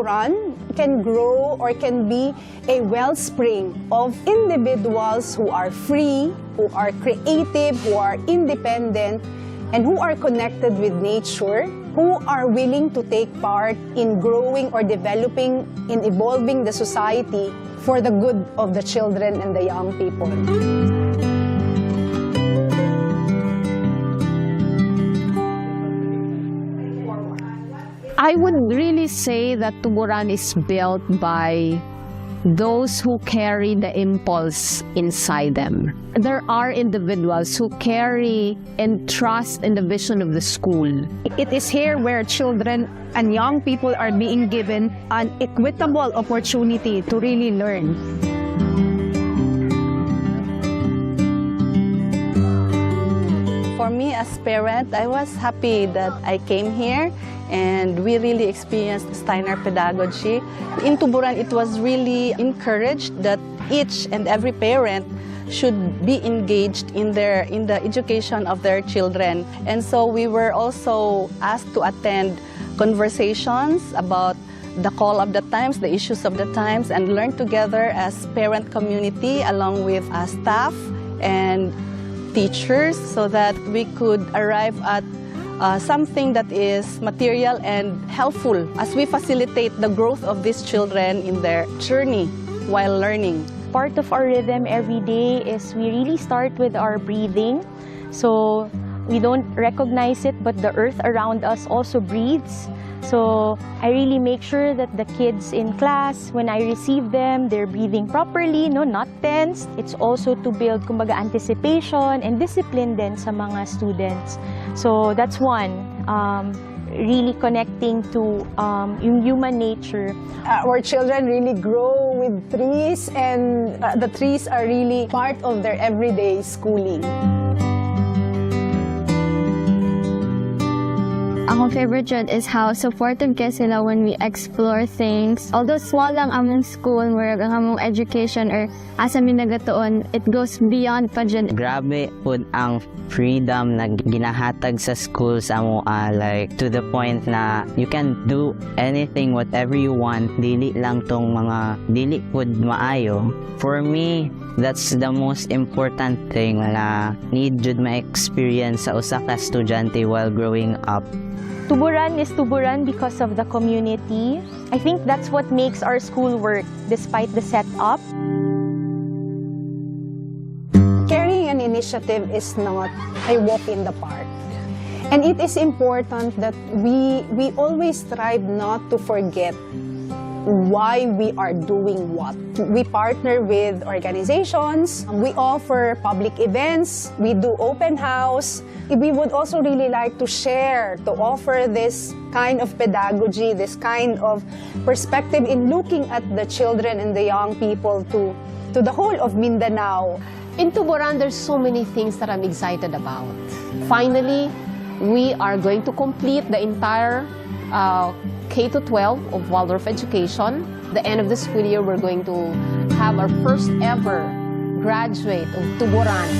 Tuburan can grow or can be a wellspring of individuals who are free, who are creative, who are independent, and who are connected with nature, who are willing to take part in growing or developing, in evolving the society for the good of the children and the young people. I would really say that Tuburan is built by those who carry the impulse inside them. There are individuals who carry and trust in the vision of the school. It is here where children and young people are being given an equitable opportunity to really learn. For me as parent, I was happy that I came here and we really experienced Steiner pedagogy. In Tuburan, it was really encouraged that each and every parent should be engaged in the education of their children. And so we were also asked to attend conversations about the call of the times, the issues of the times, and learn together as parent community along with staff and teachers so that we could arrive at something that is material and helpful as we facilitate the growth of these children in their journey while learning. Part of our rhythm every day is we really start with our breathing. So we don't recognize it, but the earth around us also breathes. So I really make sure that the kids in class, when I receive them, they're breathing properly, no, not tensed. It's also to build, kumbaga, anticipation and discipline din sa mga students. So that's one, really connecting to yung human nature. Our children really grow with trees, and the trees are really part of their everyday schooling. Akong favorite yun is how supportive kaya sila when we explore things. Although small lang among school, where ang among education or asa mi nagatuon, it goes beyond pa dyan. Grabe po ang freedom na ginahatag sa schools amo, like to the point na you can do anything, whatever you want, dili lang tong mga dili pud maayo. For me, that's the most important thing na need jud ma-experience sa usa ka estudyante while growing up. Tuburan is Tuburan because of the community. I think that's what makes our school work despite the setup. Carrying an initiative is not a walk in the park. And it is important that we always strive not to forget why we are doing what. We partner with organizations, we offer public events, we do open house. We would also really like to share, to offer this kind of pedagogy, this kind of perspective in looking at the children and the young people to the whole of Mindanao. In Tuburan, there's so many things that I'm excited about. Finally, we are going to complete the entire K-12 of Waldorf education. The end of the school year, we're going to have our first ever graduate of Tuburan.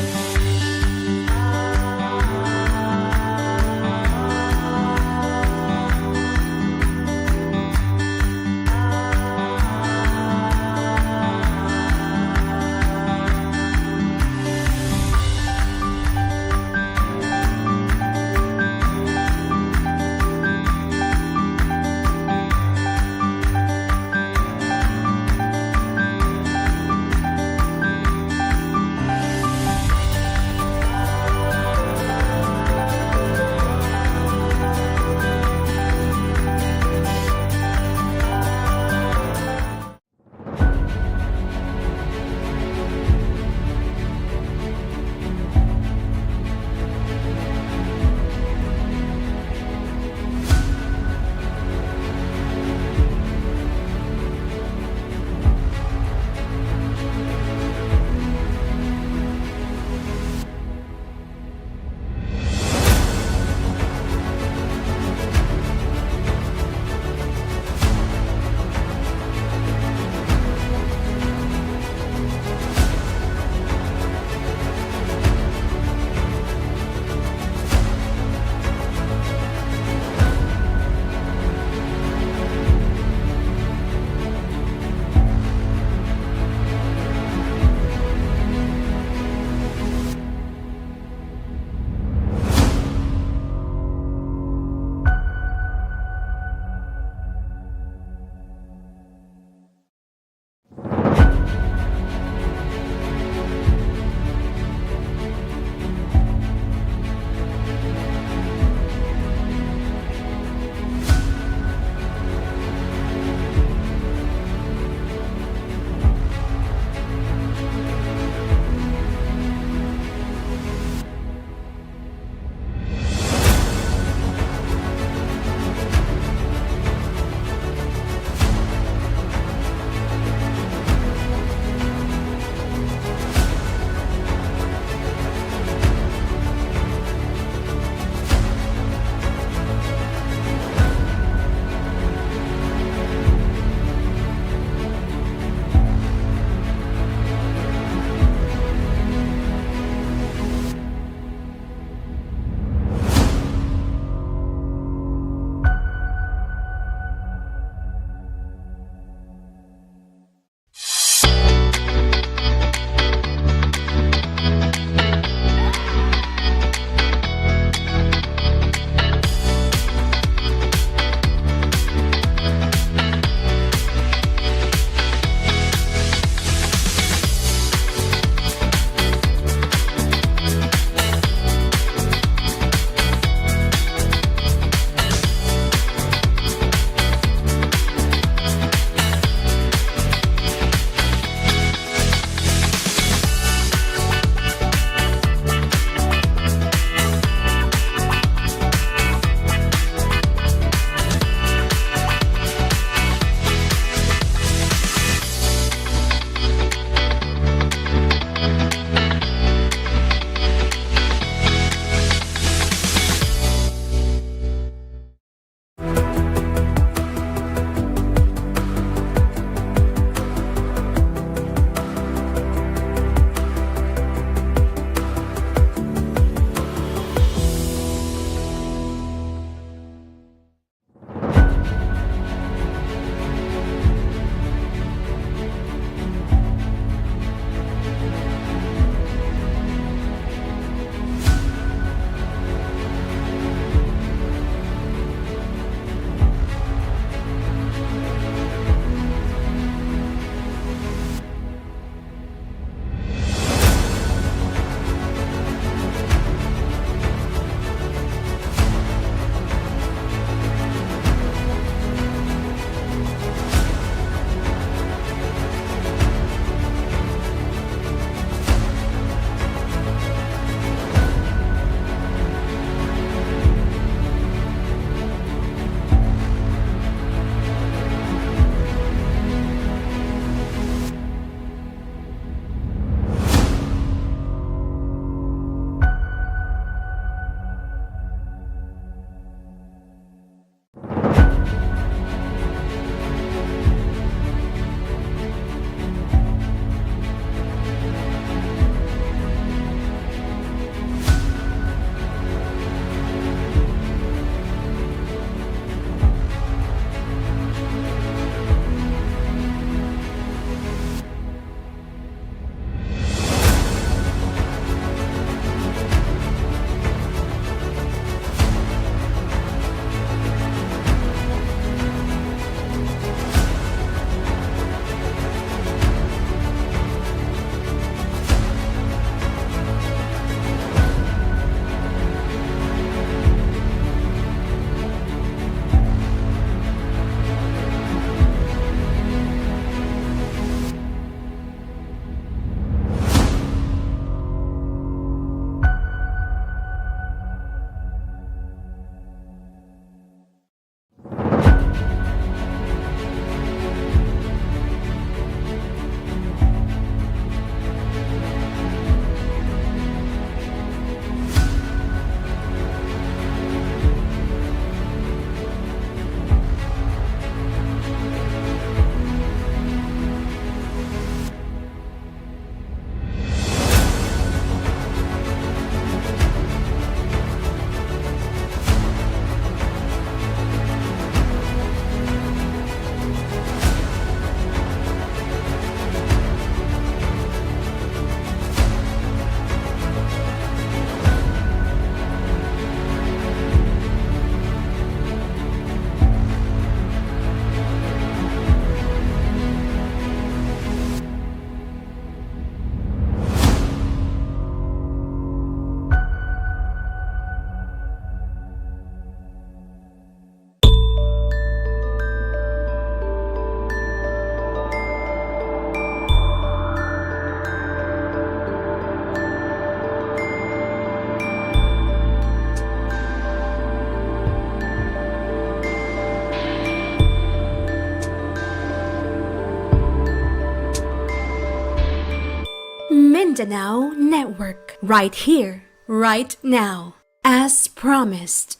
Mindanao Network, right here, right now, as promised.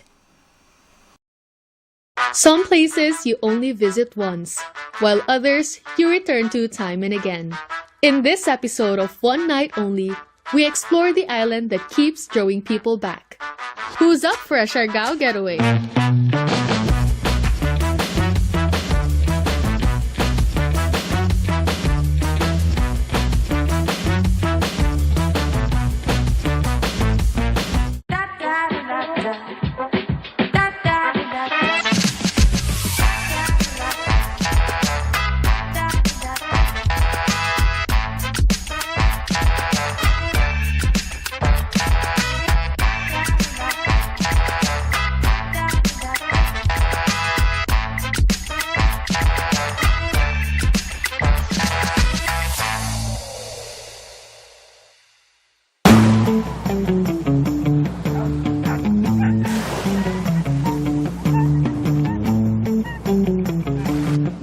Some places you only visit once, while others you return to time and again. In this episode of One Night Only, we explore the island that keeps drawing people back. Who's up for a Siargao getaway?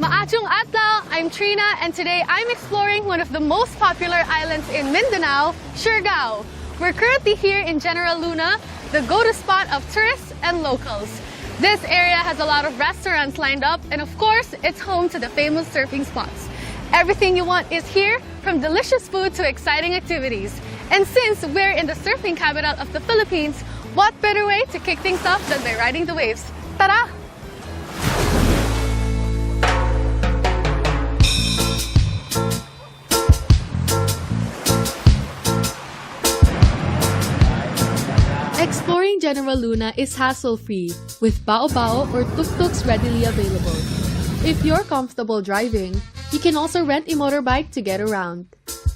Maachong Adlaw, I'm Trina, and today I'm exploring one of the most popular islands in Mindanao, Siargao. We're currently here in General Luna, the go-to spot of tourists and locals. This area has a lot of restaurants lined up, and of course, it's home to the famous surfing spots. Everything you want is here, from delicious food to exciting activities. And since we're in the surfing capital of the Philippines, what better way to kick things off than by riding the waves? Tara! Exploring General Luna is hassle-free, with bao-bao or tuk-tuks readily available. If you're comfortable driving, you can also rent a motorbike to get around.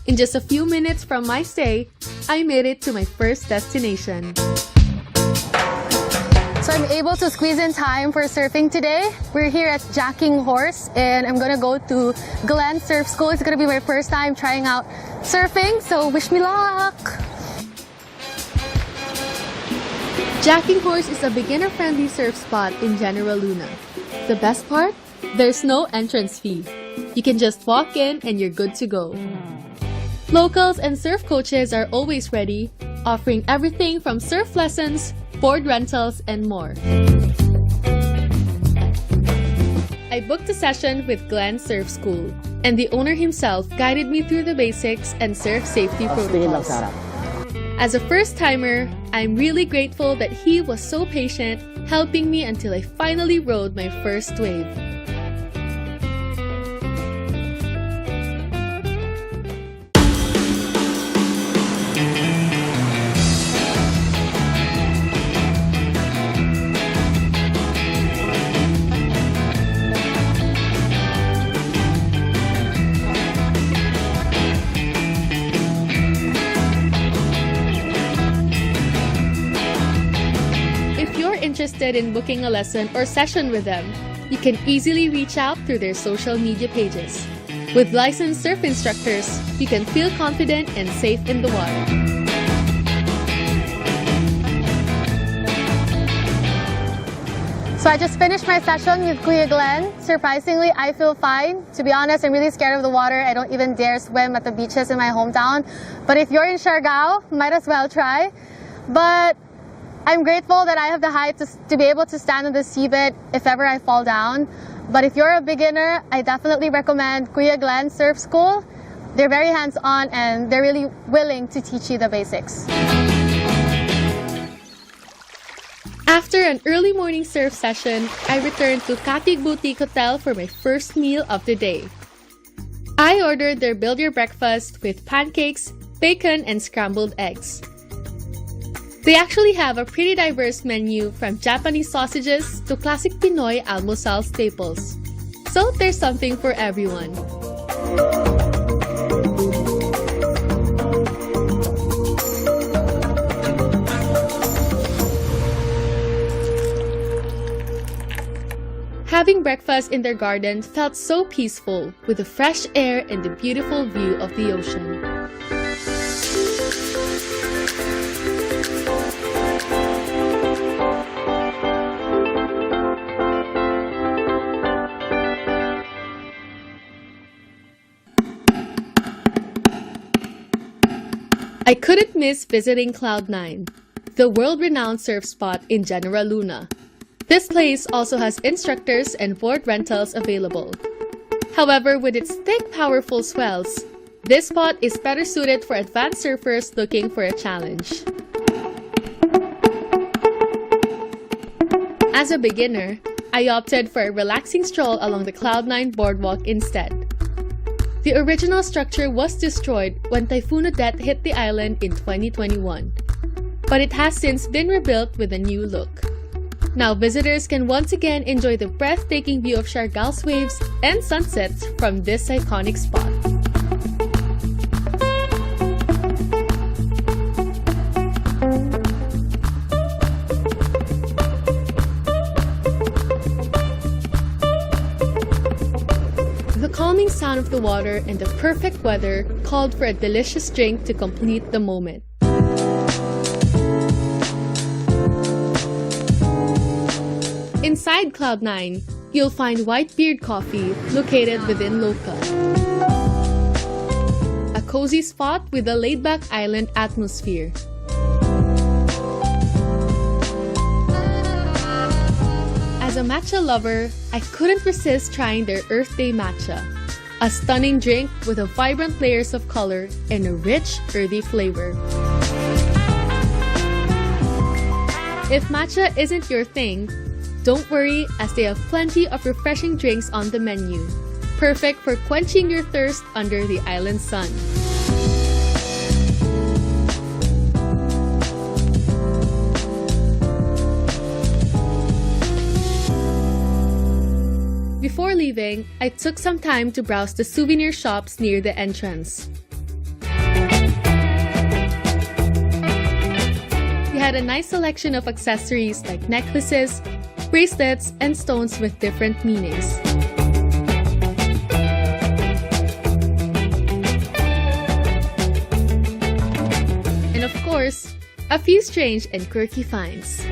In just a few minutes from my stay, I made it to my first destination. So I'm able to squeeze in time for surfing today. We're here at Jacking Horse, and I'm gonna go to Glen Surf School. It's gonna be my first time trying out surfing, so wish me luck! Jacking Horse is a beginner-friendly surf spot in General Luna. The best part? There's no entrance fee. You can just walk in and you're good to go. Locals and surf coaches are always ready, offering everything from surf lessons, board rentals, and more. I booked a session with Glen Surf School, and the owner himself guided me through the basics and surf safety protocols. As a first-timer, I'm really grateful that he was so patient, helping me until I finally rode my first wave. Interested in booking a lesson or session with them, you can easily reach out through their social media pages. With licensed surf instructors, you can feel confident and safe in the water. So I just finished my session with Kuya Glenn. Surprisingly, I feel fine. To be honest, I'm really scared of the water. I don't even dare swim at the beaches in my hometown. But if you're in Siargao, might as well try. But I'm grateful that I have the height to be able to stand on the seabed if ever I fall down. But if you're a beginner, I definitely recommend Kuya Glen Surf School. They're very hands-on and they're really willing to teach you the basics. After an early morning surf session, I returned to Katig Boutique Hotel for my first meal of the day. I ordered their Build Your Breakfast with pancakes, bacon, and scrambled eggs. They actually have a pretty diverse menu, from Japanese sausages to classic Pinoy almusal staples. So there's something for everyone. Having breakfast in their garden felt so peaceful, with the fresh air and the beautiful view of the ocean. I couldn't miss visiting Cloud9, the world-renowned surf spot in General Luna. This place also has instructors and board rentals available. However, with its thick, powerful swells, this spot is better suited for advanced surfers looking for a challenge. As a beginner, I opted for a relaxing stroll along the Cloud9 boardwalk instead. The original structure was destroyed when Typhoon Odette hit the island in 2021, but it has since been rebuilt with a new look. Now visitors can once again enjoy the breathtaking view of Siargao's waves and sunsets from this iconic spot. The calming sound of the water and the perfect weather called for a delicious drink to complete the moment. Inside Cloud9, you'll find Whitebeard Coffee located within Loca, a cozy spot with a laid-back island atmosphere. As a matcha lover, I couldn't resist trying their Earth Day matcha, a stunning drink with a vibrant layers of color and a rich, earthy flavor. If matcha isn't your thing, don't worry, as they have plenty of refreshing drinks on the menu, perfect for quenching your thirst under the island sun. Before leaving, I took some time to browse the souvenir shops near the entrance. They had a nice selection of accessories like necklaces, bracelets, and stones with different meanings. And of course, a few strange and quirky finds.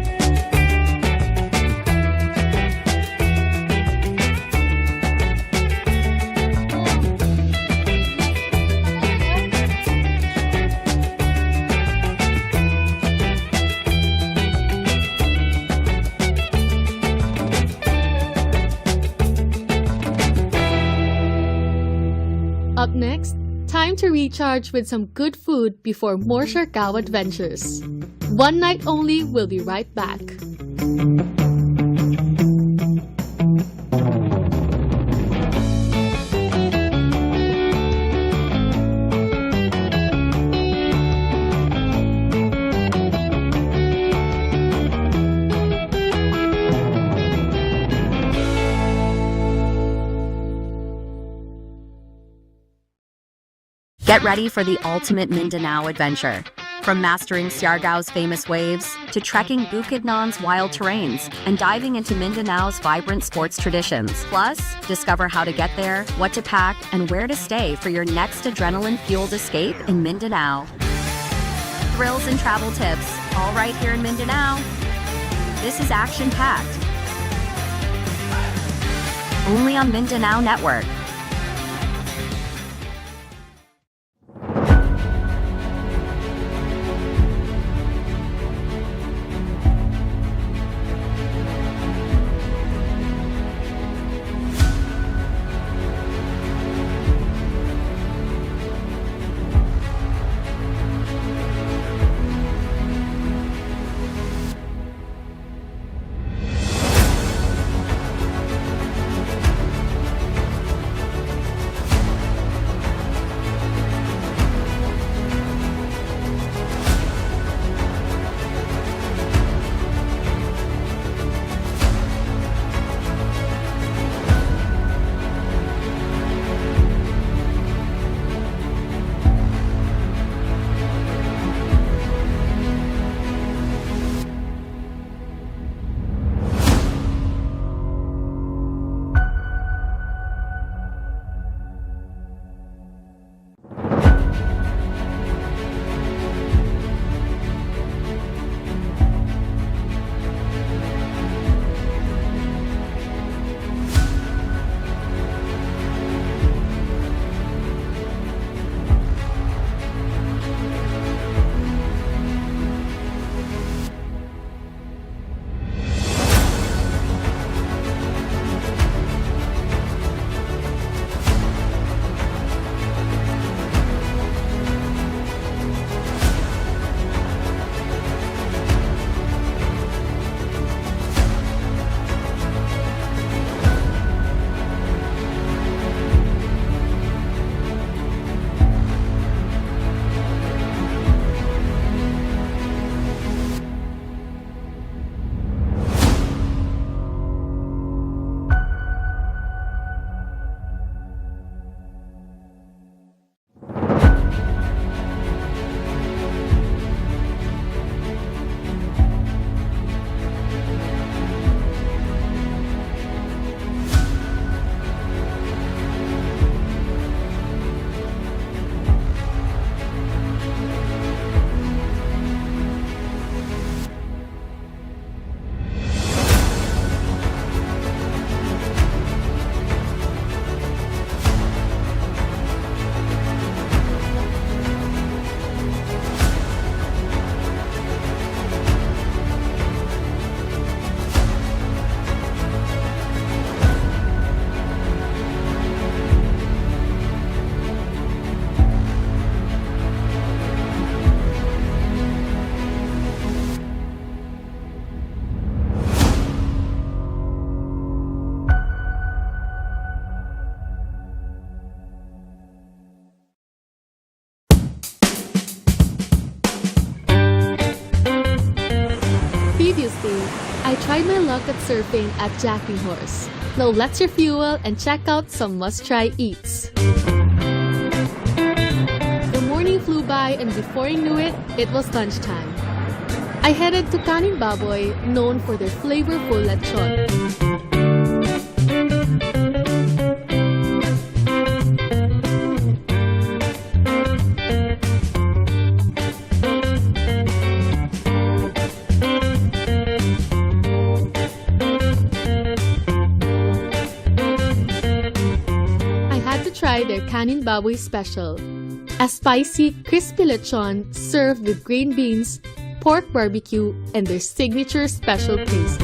Up next, time to recharge with some good food before more Siargao adventures. One night only, we'll be right back. Get ready for the ultimate Mindanao adventure. From mastering Siargao's famous waves to trekking Bukidnon's wild terrains and diving into Mindanao's vibrant sports traditions. Plus, discover how to get there, what to pack, and where to stay for your next adrenaline-fueled escape in Mindanao. Thrills and travel tips, all right here in Mindanao. This is action-packed. Only on Mindanao Network. tried my luck at surfing at Jacking Horse. Now let's refuel and check out some must-try eats. The morning flew by and before I knew it, it was lunchtime. I headed to Kanin Baboy, known for their flavorful lechon. Try their Kanin Baboy special, a spicy, crispy lechon served with green beans, pork barbecue, and their signature special paste.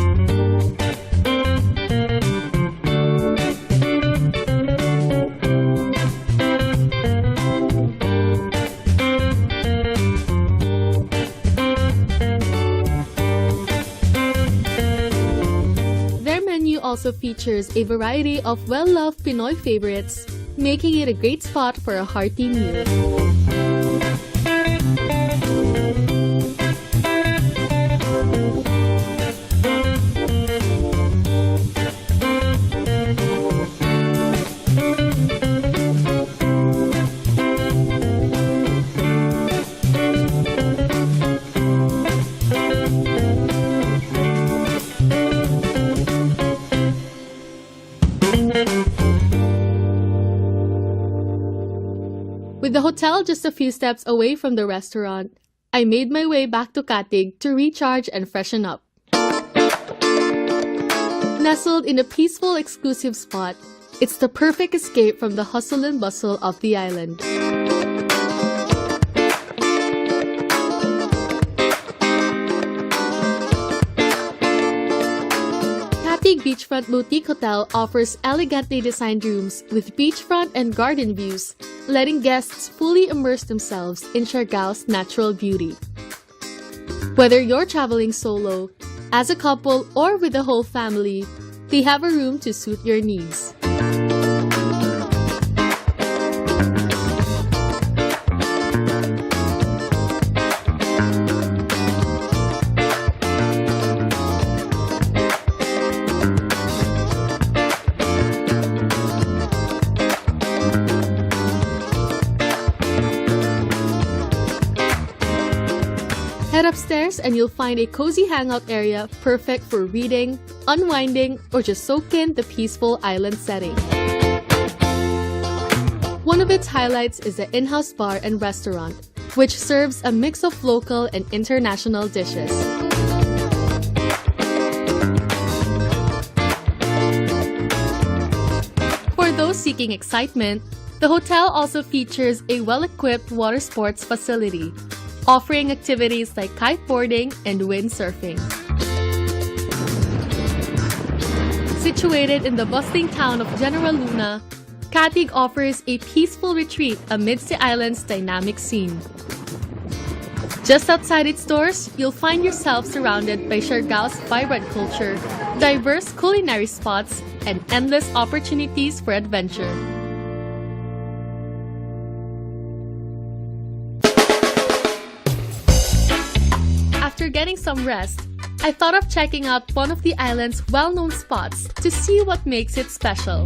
Their menu also features a variety of well-loved Pinoy favorites, making it a great spot for a hearty meal. With the hotel just a few steps away from the restaurant, I made my way back to Katig to recharge and freshen up. Nestled in a peaceful, exclusive spot, it's the perfect escape from the hustle and bustle of the island. Katig Beachfront Boutique Hotel offers elegantly designed rooms with beachfront and garden views, letting guests fully immerse themselves in Siargao's natural beauty. Whether you're traveling solo, as a couple, or with the whole family, they have a room to suit your needs. Head upstairs and you'll find a cozy hangout area perfect for reading, unwinding, or just soak in the peaceful island setting. One of its highlights is the in-house bar and restaurant, which serves a mix of local and international dishes. For those seeking excitement, the hotel also features a well-equipped water sports facility, offering activities like kiteboarding and windsurfing. Situated in the bustling town of General Luna, Katig offers a peaceful retreat amidst the island's dynamic scene. Just outside its doors, you'll find yourself surrounded by Siargao's vibrant culture, diverse culinary spots, and endless opportunities for adventure. After getting some rest, I thought of checking out one of the island's well-known spots to see what makes it special.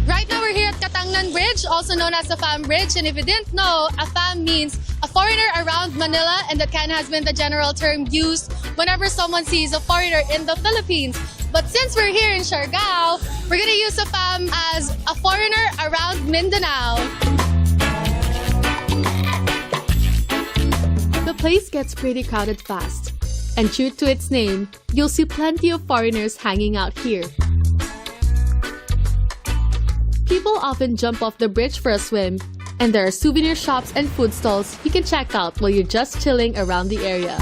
Right now we're here at Katangnan Bridge, also known as the FAM Bridge, and if you didn't know, a FAM means a foreigner around Manila, and that kind of has been the general term used whenever someone sees a foreigner in the Philippines. But since we're here in Siargao, we're gonna use a FAM as a foreigner around Mindanao. The place gets pretty crowded fast, and true to its name, you'll see plenty of foreigners hanging out here. People often jump off the bridge for a swim, and there are souvenir shops and food stalls you can check out while you're just chilling around the area.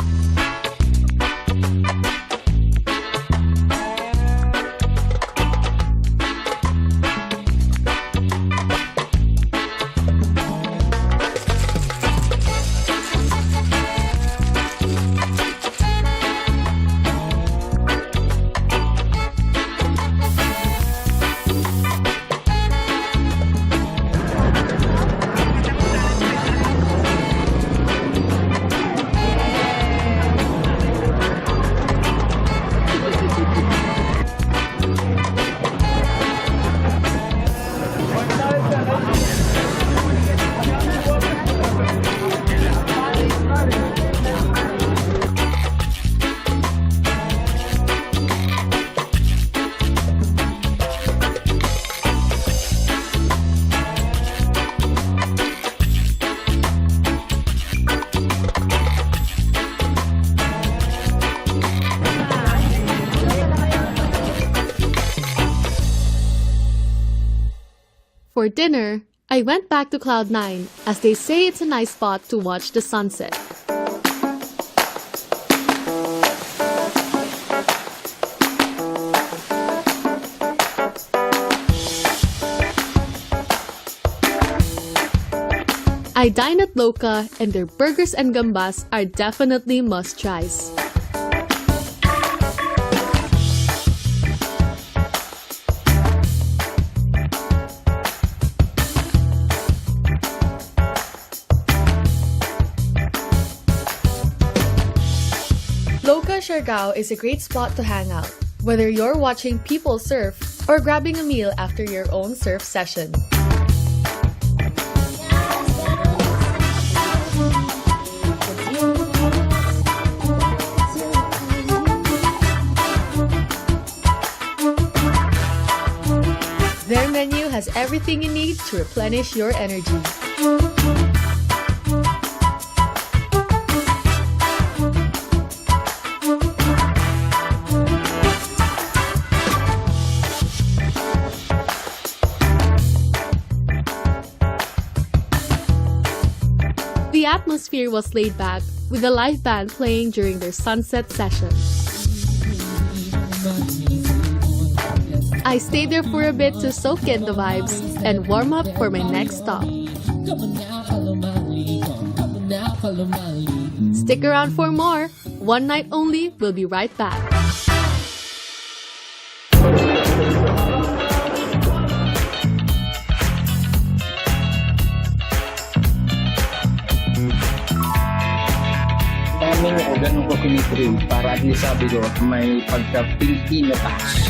For dinner, I went back to Cloud 9 as they say it's a nice spot to watch the sunset. I dine at Loca and their burgers and gambas are definitely must-tries. Loca Siargao is a great spot to hang out, whether you're watching people surf or grabbing a meal after your own surf session. Their menu has everything you need to replenish your energy. The atmosphere was laid back, with a live band playing during their sunset session. I stayed there for a bit to soak in the vibes and warm up for my next stop. Stick around for more. One night only. We'll be right back. O ganun ko kinitril para at least sabi ko may pagka-Filipino touch.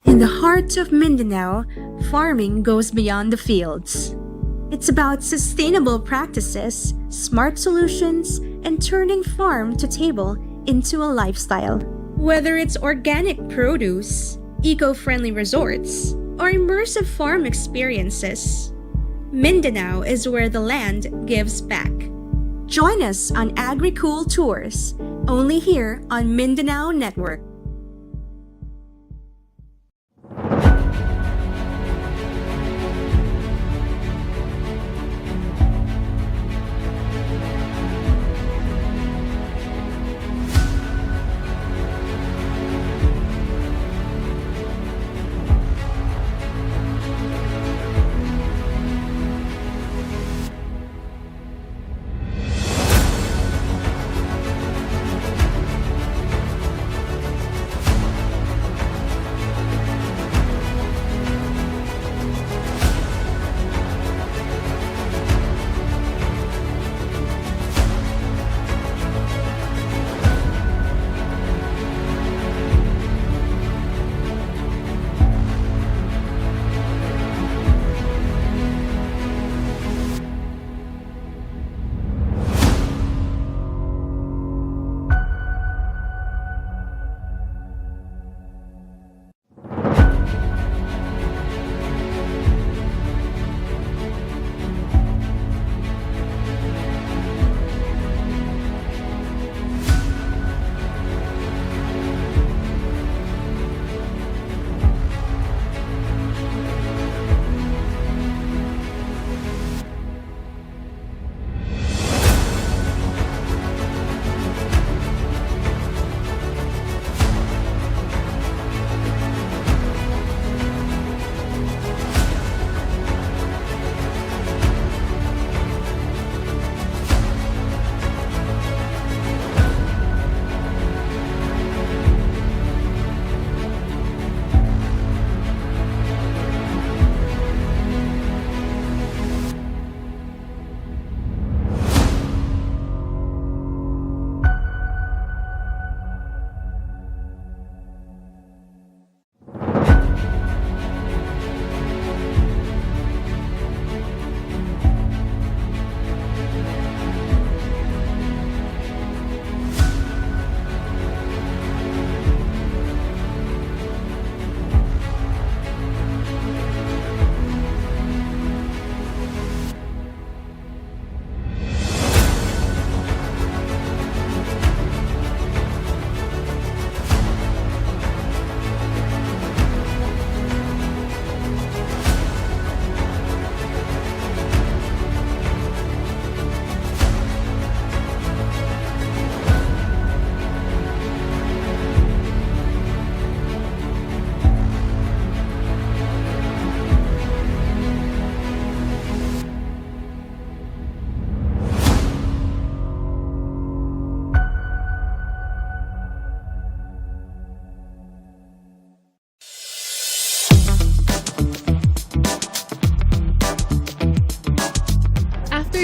In the heart of Mindanao, farming goes beyond the fields. It's about sustainable practices, smart solutions, and turning farm to table into a lifestyle. Whether it's organic produce, eco-friendly resorts, or immersive farm experiences, Mindanao is where the land gives back. Join us on Agri-Cool Tours, only here on Mindanao Network.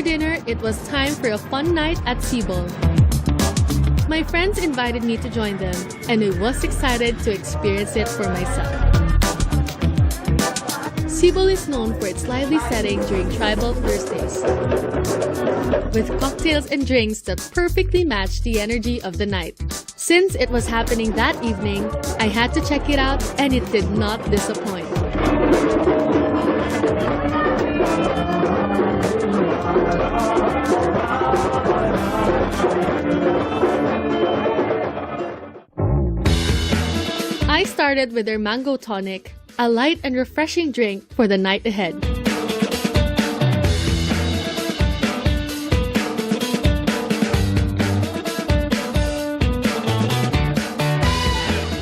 After dinner, it was time for a fun night at Sibol. My friends invited me to join them, and I was excited to experience it for myself. Sibol is known for its lively setting during Tribal Thursdays, with cocktails and drinks that perfectly match the energy of the night. Since it was happening that evening, I had to check it out, and it did not disappoint. I started with their mango tonic, a light and refreshing drink for the night ahead.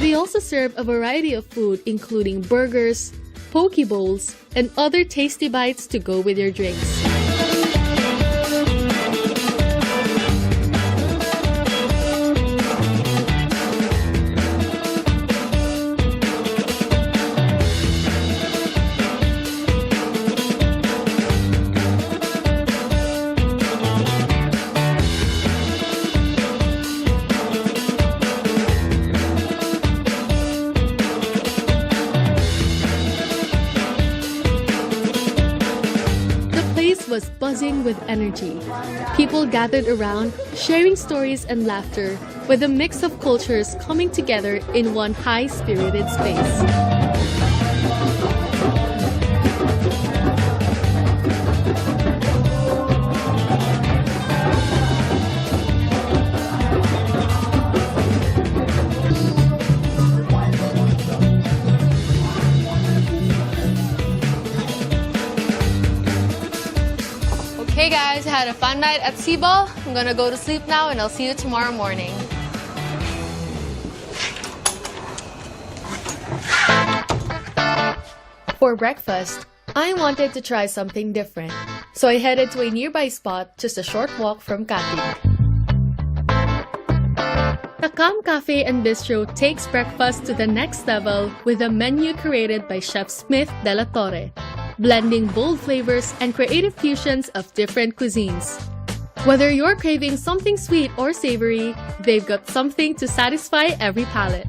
They also serve a variety of food including burgers, poke bowls, and other tasty bites to go with your drinks. Was buzzing with energy. People gathered around, sharing stories and laughter, with a mix of cultures coming together in one high-spirited space. Hey guys, I had a fun night at Sibol. I'm gonna go to sleep now and I'll see you tomorrow morning. For breakfast, I wanted to try something different, so I headed to a nearby spot just a short walk from Katig. Takam Cafe and Bistro takes breakfast to the next level with a menu curated by Chef Smith de la Torre, blending bold flavors and creative fusions of different cuisines. Whether you're craving something sweet or savory, they've got something to satisfy every palate.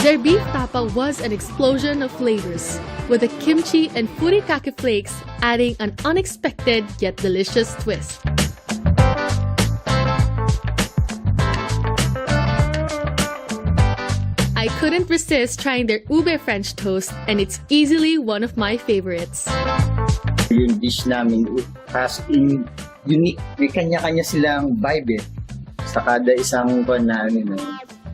Their beef tapa was an explosion of flavors, with the kimchi and furikake flakes adding an unexpected yet delicious twist. I couldn't resist trying their ube French toast, and it's easily one of my favorites. Yung dish namin has unique, may kanya-kanya silang vibe sa kada isang buwan namin.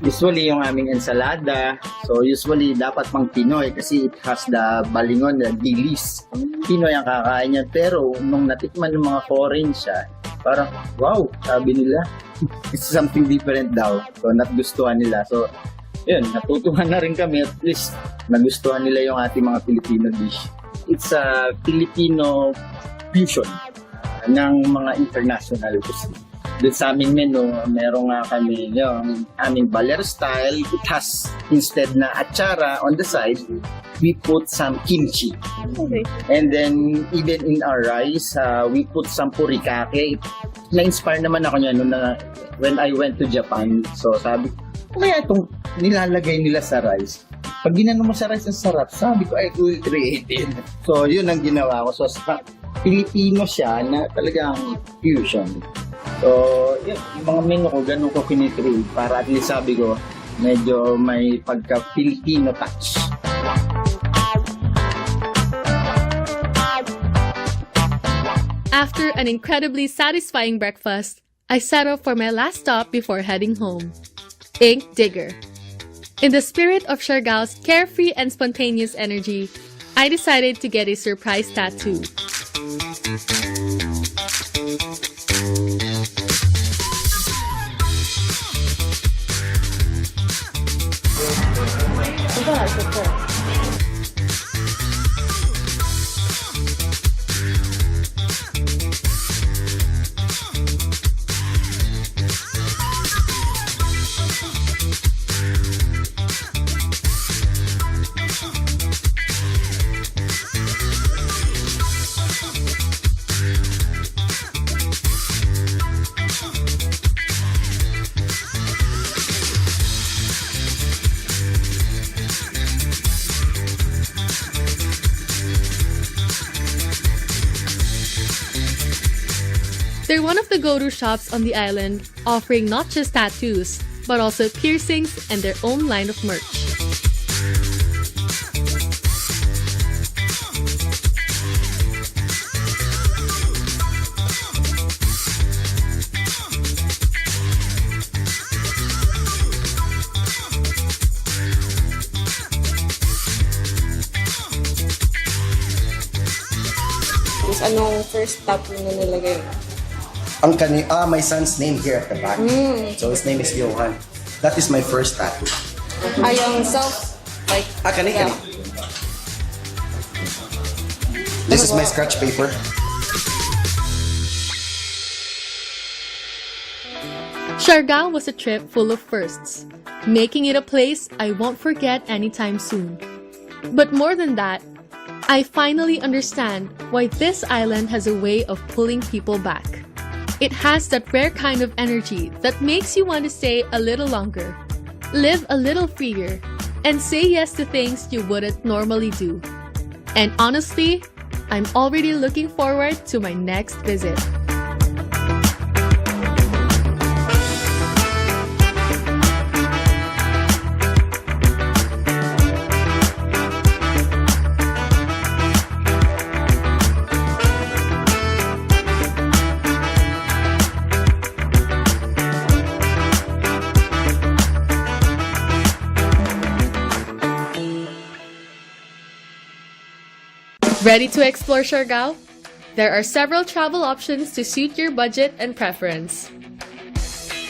Usually yung aming ensalada, so usually dapat pang Pinoy kasi it has the balingon, the dilis. Pinoy ang kakain niya, pero nung natikman ng mga foreign siya, parang wow, sabi nila, it's something different daw. So nagustuhan nila. So yun, natutuhan na rin kami, at least nagustuhan nila yung ating mga Filipino dish. It's a Filipino fusion ng mga international cuisine. Doon sa aming menu, meron nga kami yung aming baler style. It has, instead na atsara on the side, we put some kimchi. Okay. And then, even in our rice, we put some furikake. Na-inspire naman ako niya when I went to Japan. So sabi ko, kaya itong nilalagay nila sa rice. Pag ginano mo sa rice, ang sarap. Sabi ko, ay, creative. So, yun ang ginawa ko. So, Pilipino siya na talagang fusion. So, yun, yung mga menu ko, ganun ko kinitrade. Para at least sabi ko, medyo may pagka-Filipino touch. After an incredibly satisfying breakfast, I set off for my last stop before heading home. Ink Digger. In the spirit of Siargao's carefree and spontaneous energy, I decided to get a surprise tattoo. They're one of the go-to shops on the island, offering not just tattoos, but also piercings and their own line of merch. Anong first tattoo na nilagay? My son's name here at the back. So his name is Johan. That is my first tattoo. Yung self, like... Kani. This is my scratch paper. Siargao was a trip full of firsts, making it a place I won't forget anytime soon. But more than that, I finally understand why this island has a way of pulling people back. It has that rare kind of energy that makes you want to stay a little longer, live a little freer, and say yes to things you wouldn't normally do. And honestly, I'm already looking forward to my next visit. Ready to explore Siargao? There are several travel options to suit your budget and preference.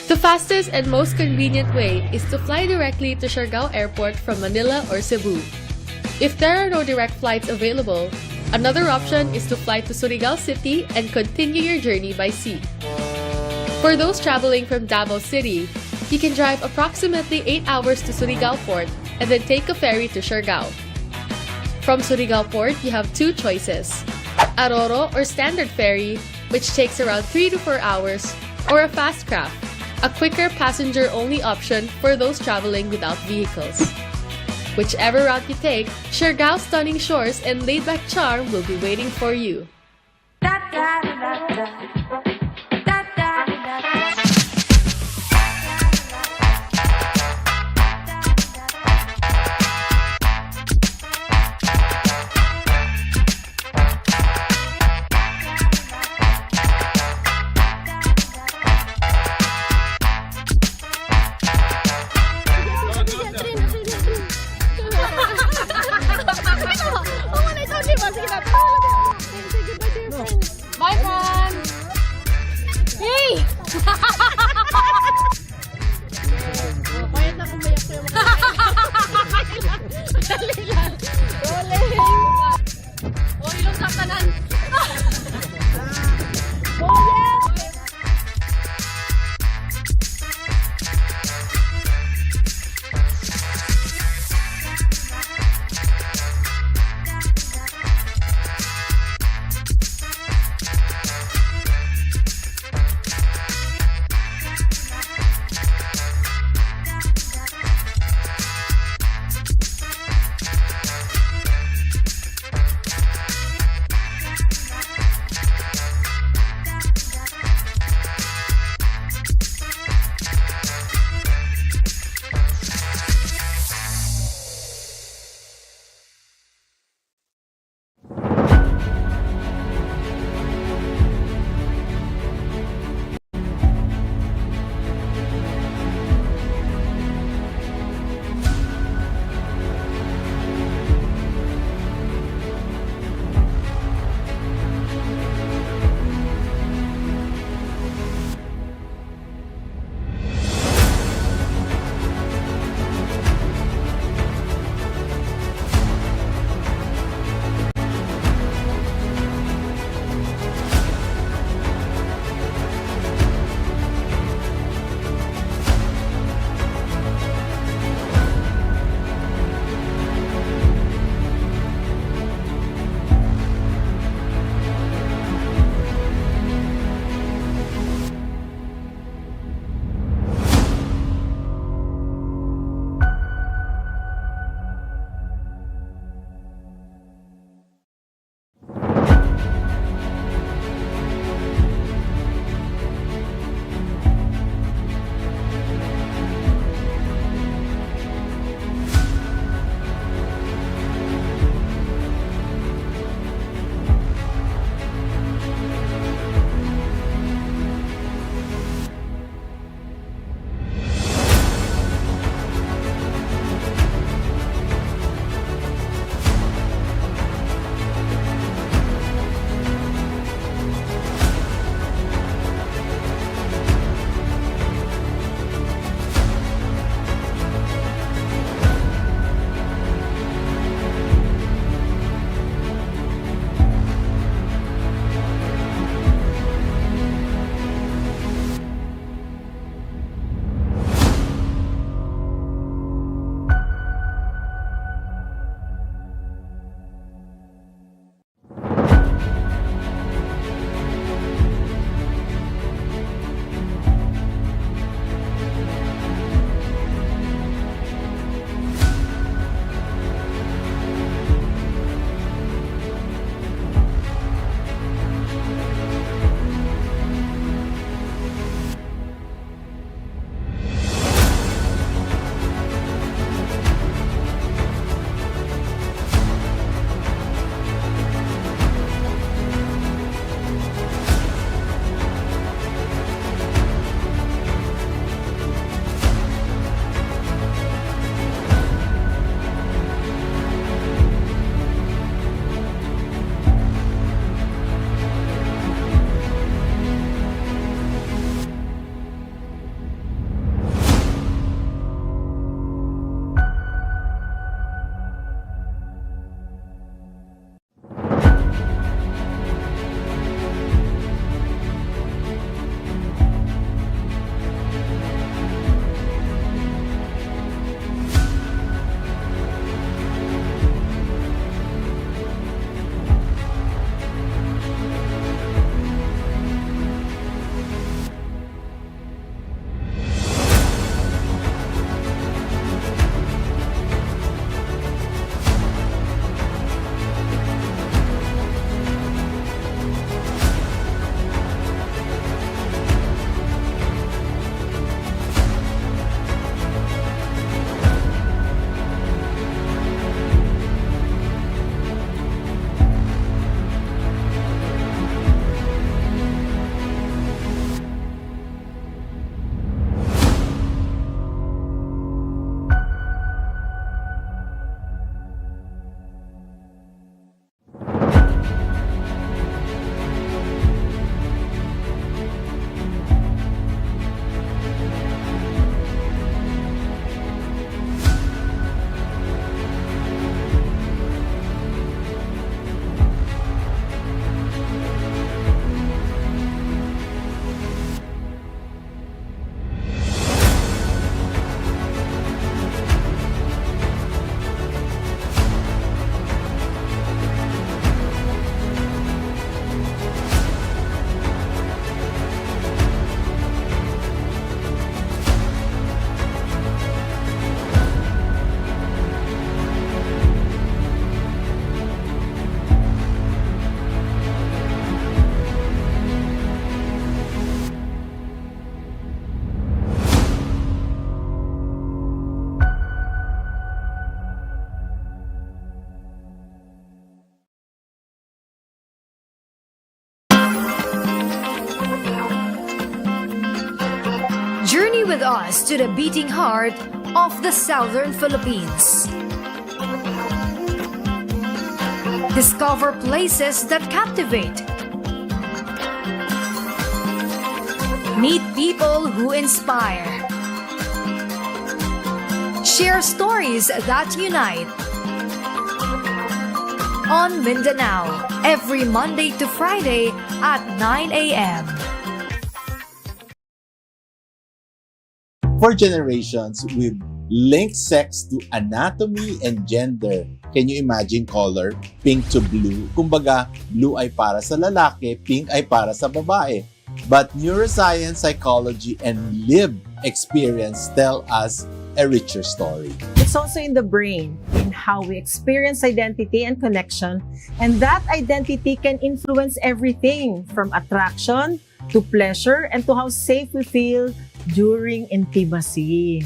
The fastest and most convenient way is to fly directly to Siargao Airport from Manila or Cebu. If there are no direct flights available, another option is to fly to Surigao City and continue your journey by sea. For those traveling from Davao City, you can drive approximately 8 hours to Surigao Port and then take a ferry to Siargao. From Surigao Port, you have two choices: Aroro or standard ferry, which takes around 3 to 4 hours, or a fast craft, a quicker passenger-only option for those traveling without vehicles. Whichever route you take, Siargao's stunning shores and laid-back charm will be waiting for you. Bye, Fran! Hey! Quiet na kumayak sa'yo. Dali lang. Rolling! O, ilong sa kanan. us to the beating heart of the southern Philippines. Discover places that captivate. Meet people who inspire. Share stories that unite. On Mindanao, every Monday to Friday at 9 a.m. For generations, we've linked sex to anatomy and gender. Can you imagine color? Pink to blue. Kumbaga, blue ay para sa lalaki, pink ay para sa babae. But neuroscience, psychology, and lived experience tell us a richer story. It's also in the brain, in how we experience identity and connection, and that identity can influence everything from attraction to pleasure and to how safe we feel during intimacy.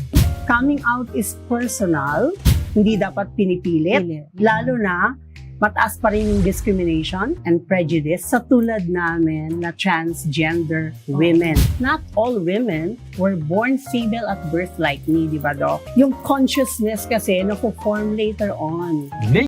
Coming out is personal, hindi dapat pinipilit, lalo na mataas pa rin yung discrimination and prejudice sa tulad namin na transgender women. Not all women were born female at birth like me, di ba, Doc? Yung consciousness kasi na form later on.